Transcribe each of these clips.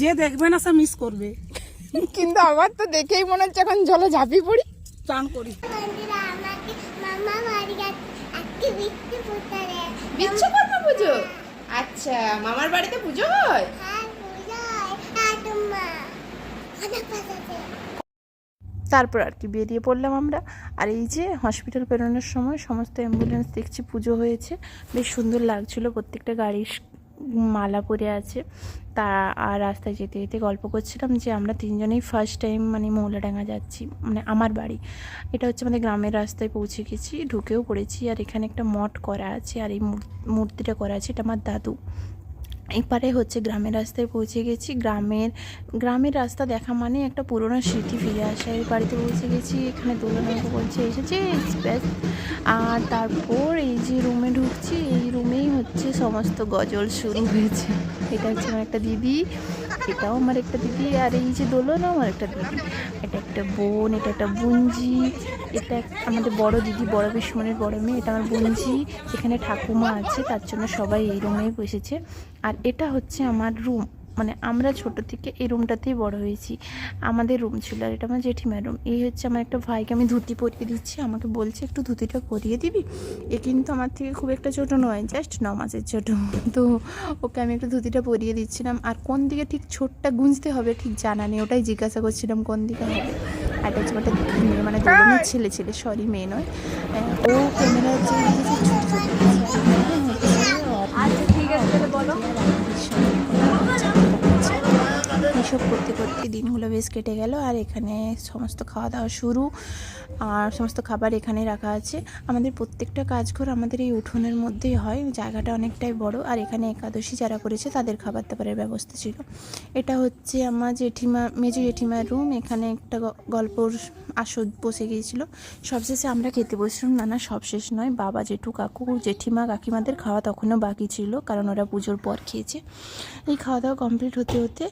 যে দেখবে না সে মিস করবে। কিন্তু আমার তো দেখেই মনে হচ্ছে এখন জলে ঝাঁপিয়ে পড়ি, চান করি। বিশ্বকর্মা পুজো? আচ্ছা, মামার বাড়িতে পুজো হয়? তারপর আর কি বেরিয়ে পড়লাম আমরা। আর এই যে হসপিটাল বেরোনোর সময় সমস্ত অ্যাম্বুলেন্স দেখছি পুজো হয়েছে, বেশ সুন্দর লাগছিল, প্রত্যেকটা গাড়ির মালা পরে আছে। তা আর রাস্তায় যেতে যেতে গল্প করছিলাম যে আমরা তিনজনেই ফার্স্ট টাইম মানে মৌলাডাঙ্গা যাচ্ছি, মানে আমার বাড়ি। এটা হচ্ছে আমাদের গ্রামের রাস্তায় পৌঁছে গেছি, ঢুকেও পড়েছি। আর এখানে একটা মঠ করা আছে, আর এই মূর্তিটা করা আছে এটা আমার দাদু। এপারে হচ্ছে গ্রামের রাস্তায় পৌঁছে গেছি। গ্রামের রাস্তা দেখা মানে একটা পুরোনো স্মৃতি ফিরে আসা। এই বাড়িতে পৌঁছে গেছি, এখানে দোলনা বলছে এসেছে ব্যাস। আর তারপর এই যে রুমে ঢুকছি, এই রুমেই হচ্ছে সমস্ত গজল শুরু হয়েছে। এটা হচ্ছে আমার একটা দিদি, এটাও আমার একটা দিদি, আর এই যে দোলনাও আমার একটা দিদি, এটা একটা বোন, এটা একটা বুঞ্জি, এটা আমাদের বড় দিদি, বড় পিসমণির বড় মেয়ে, এটা আমার বুঞ্জি। এখানে ঠাকুমা আছে, তার জন্য সবাই এই রুমেই বসেছে। আর এটা হচ্ছে আমার রুম, মানে আমরা ছোট থেকে এই রুমটাতেই বড় হয়েছি, আমাদের রুম ছিল। আর এটা আমার জেঠিমার রুম। এই হচ্ছে আমার একটা ভাইকে আমি ধুতি পরিয়ে দিচ্ছি, আমাকে বলছে একটু ধুতিটা পরিয়ে দিবি। এ কিন্তু আমার থেকে খুব একটা ছোটো নয়, জাস্ট 9 মাসের ছোটো। তো ওকে আমি একটু ধুতিটা পরিয়ে দিচ্ছিলাম। আর কোন দিকে ঠিক ছোটটা গুঁজতে হবে ঠিক জানা নেই, ওটাই জিজ্ঞাসা করছিলাম কোন দিকে হবে। আর এটা হচ্ছে একটা মেয়ে, মানে দোলনের ছেলে সরি মেয়ে নয়। ও ক্যামেরা হচ্ছে ঠিক আছে বলো। এসব করতে করতে দিনগুলো বেশ কেটে গেল। আর এখানে সমস্ত খাওয়া দাওয়া শুরু, আর সমস্ত খাবার এখানে রাখা আছে। আমাদের প্রত্যেকটা কাজঘর আমাদের এই উঠোনের মধ্যেই হয়, জায়গাটা অনেকটাই বড়। আর এখানে একাদশী যারা করেছে তাদের খাবার দাবারের ব্যবস্থা ছিল। এটা হচ্ছে আমার মেজো জেঠিমার রুম। এখানে একটা গল্পর আসর বসে গিয়েছিল। সবশেষে আমরা খেতে বসলাম, না সবশেষ নয়, বাবা, জেঠু, কাকু, জেঠিমা, কাকিমাদের খাওয়া তখনও বাকি ছিল, কারণ ওরা পুজোর পর খেয়েছে। এই খাওয়া দাওয়া কমপ্লিট হতে হতে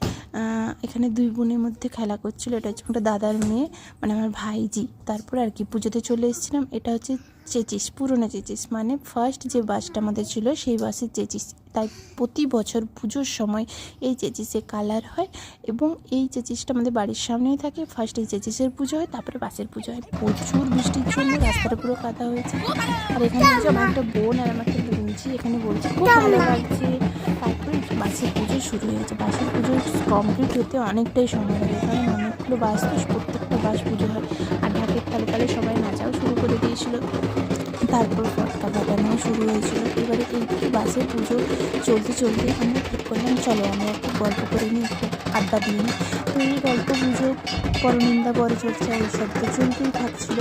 এখানে দুই বোনের মধ্যে খেলা করছিল। এটা হচ্ছে একটা দাদার মেয়ে, মানে আমার ভাইজি। তারপর আর কি পুজোতে চলে এসেছিলাম। এটা হচ্ছে চেচিস, পুরনো চেচিস, মানে ফার্স্ট যে বাসটা আমাদের ছিল সেই বাসের চেচিস। তাই প্রতি বছর পুজোর সময় এই চেচিসে কালার হয়, এবং এই চেচিসটা আমাদের বাড়ির সামনেই থাকে। ফার্স্ট এই চেচিসের পুজো হয়, তারপরে বাসের পুজো হয়। প্রচুর বৃষ্টির জন্য রাস্তাটা পুরো কাদা হয়েছে। আর এখানে হচ্ছে আমার একটা বোন আর আমার একটা বুনছি, এখানে বলছে খুব ভালো লাগছে। তারপরে বাসের পুজো শুরু হয়েছে। বাসের পুজো কমপ্লিট হতে অনেকটাই সময় লাগে, কারণ অনেকগুলো বাস তো, প্রত্যেকটা বাস পুজো হয়। আর ঢাকের তালে তালে সবাই নাচাও শুরু করে দিয়েছিল। তারপর ফটকা ফাটানো শুরু হয়েছিল। এবারে এই বাসের পুজো চলতে চলতে আমরা ঠিক করলাম চলো আমরা একটু গল্প করে নিই, একটু আড্ডা দিয়ে নিই। তো এই গল্প গুজব, পরনিন্দা, পরচর্চা এইসব তো চলতেই থাকছিল।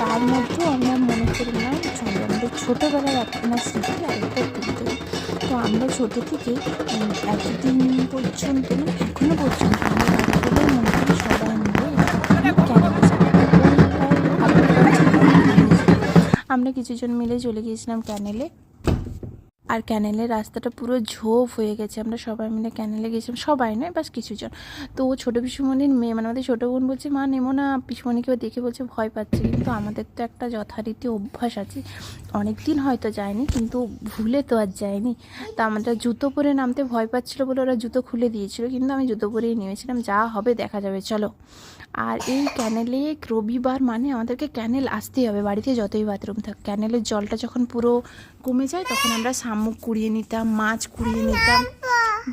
তার মধ্যেও আমরা মনে করলাম চলো আমাদের ছোটোবেলার একখানা স্মৃতি আরেকটা তুলে ধরি। তো আমরা ছোটো থেকে এতদিন পর্যন্ত, এখনও পর্যন্ত আমরা বাচ্চাদের মধ্যে সবাই মিলে ক্যানেলে যাই। আমরা কিছুজন মিলে চলে গিয়েছিলাম ক্যানেলে। আর ক্যানেলের রাস্তাটা পুরো ঝোপ হয়ে গেছে। আমরা সবাই মিলে ক্যানেলে গেছিলাম, সবাই নয় বাস কিছুজন। তো ছোটো পিসুমণির মেয়ে, মানে আমাদের ছোটো বোন বলছে মা নেমো না, পিসুমণিকেও দেখে বলছে ভয় পাচ্ছে। কিন্তু আমাদের তো একটা যথারীতি অভ্যাস আছে, অনেক দিন হয়তো যায়নি কিন্তু ভুলে তো আর যায়নি। তা আমরা জুতো পরে নামতে ভয় পাচ্ছিলো বলে ওরা জুতো খুলে দিয়েছিল, কিন্তু আমি জুতো পরেই নেমেছিলাম, যা হবে দেখা যাবে চলো। আর এই ক্যানেলে রবিবার মানে আমাদেরকে ক্যানেল আসতেই হবে, বাড়িতে যতই বাথরুম থাক। ক্যানেলের জলটা যখন পুরো কমে যায় তখন আমরা শামুক কুড়িয়ে নিতাম, মাছ কুড়িয়ে নিতাম,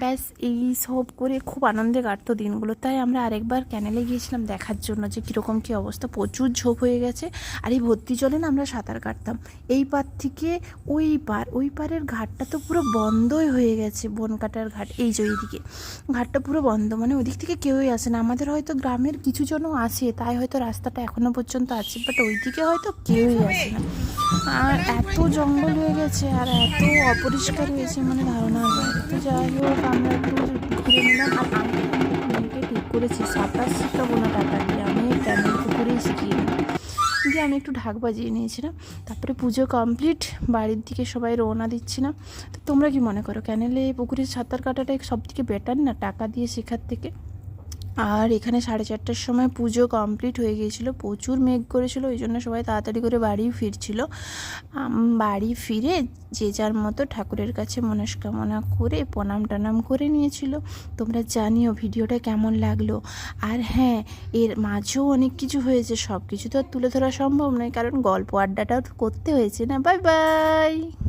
ব্যাস এই সব করে খুব আনন্দে কাটতো দিনগুলো। তাই আমরা আরেকবার ক্যানেলে গিয়েছিলাম দেখার জন্য যে কীরকম কী অবস্থা। প্রচুর ঝোপ হয়ে গেছে, আর এই ভর্তি জলে না আমরা সাঁতার কাটতাম। এই পার থেকে ওই পারের ঘাটটা তো পুরো বন্ধই হয়ে গেছে, বনকাটার ঘাট। এই যে ওইদিকে ঘাটটা পুরো বন্ধ, মানে ওইদিক থেকে কেউই আসে না। আমাদের হয়তো গ্রামের কিছু জনও আসে, তাই হয়তো রাস্তাটা এখনও পর্যন্ত আছে, বাট ওইদিকে হয়তো কেউই আসে না। আর এত জঙ্গল হয়ে গেছে আর এত অপরিষ্কার হয়েছে, মানে ধারণার বাইরে। তো যাই হোক আমরা একটু ঘুরে নিলাম। আর আমি মেয়েকে ঠিক করেছি সাঁতার শিখাবো না টাকা দিয়ে, আমি ক্যানেল পুকুরেই শিখিয়ে নিই দিয়ে আমি একটু ঢাক বাজিয়ে নিয়েছিলাম। তারপরে পুজো কমপ্লিট, বাড়ির দিকে সবাই রওনা দিচ্ছিলাম। তো তোমরা কি মনে করো ক্যানেলে পুকুরে সাঁতার কাটাটাই সব থেকে বেটার না টাকা দিয়ে শেখার থেকে? আর এখানে 4:30টার সময় পুজো কমপ্লিট হয়ে গিয়েছিলো, প্রচুর মেঘ করেছিল, ওই জন্য সবাই তাড়াতাড়ি করে বাড়ি ফিরছিল। বাড়ি ফিরে যে যার মতো ঠাকুরের কাছে মনস্কামনা করে প্রণাম টানাম করে নিয়েছিল। তোমরা জানিও ভিডিওটা কেমন লাগলো। আর হ্যাঁ, এর মাঝেও অনেক কিছু হয়েছে, সব কিছু তো আর তুলে ধরা সম্ভব নয়, কারণ গল্প আড্ডাটাও তো করতে হয়েছে না। Bye bye.